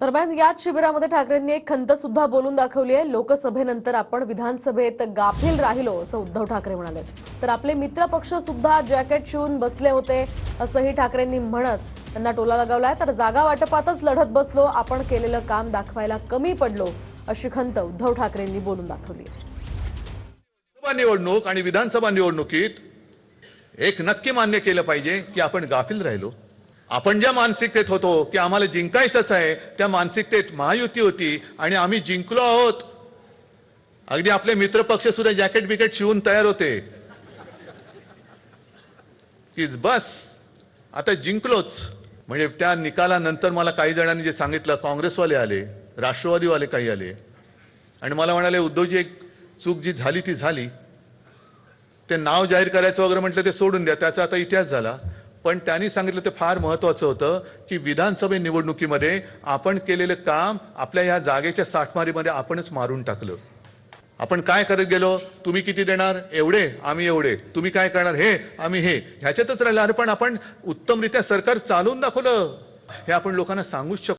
दरम्यान याच शिबिरामध्ये ठाकरेंनी एक खंत सुद्धा बोलून दाखवली आहे। लोकसभेनंतर आपण विधानसभेत गाफील राहिलो असं उद्धव ठाकरे म्हणाले। तर आपले मित्र पक्ष सुद्धा जॅकेट शिवून बसले होते असंही ठाकरेंनी म्हणत त्यांना टोला लगावलाय। तर जागा वाटपातच लढत बसलो, आपण केलेलं काम दाखवायला कमी पडलो अशी खंत उद्धव ठाकरेंनी बोलून दाखवली। लोकसभा निवडणूक आणि विधानसभा निवडणुकीत एक नक्की मान्य केलं पाहिजे की आपण गाफील राहिलो। आपण ज्या मानसिकतेत होतो की आम्हाला जिंकायचंच आहे, त्या मानसिकतेत महायुती होती आणि आम्ही जिंकलो आहोत। अगदी आपले मित्रपक्ष सुद्धा जॅकेट बिकेट शिवून तयार होते की बस आता जिंकलोच। म्हणजे त्या निकालानंतर मला काही जणांनी जे सांगितलं, काँग्रेसवाले आले, राष्ट्रवादीवाले काही आले आणि मला म्हणाले, उद्धवजी एक चूक जी झाली ती झाली, ते नाव जाहीर करायचं वगैरे म्हटलं ते सोडून द्या, त्याचा आता इतिहास झाला। पण त्यांनी सांगितलं ते फार महत्त्वाचं होतं की विधानसभा निवडणुकीमध्ये आपण केलेलं काम आपल्या ह्या जागेच्या साठमारीमध्ये आपणच मारून टाकलं। आपण काय करत गेलो, तुम्ही किती देणार, एवढे आम्ही एवढे, तुम्ही काय करणार हे आम्ही हे, ह्याच्यातच राहिलं। अरे पण आपण उत्तमरित्या सरकार चालवून दाखवलं, हे आपण लोकांना सांगूच शकतो।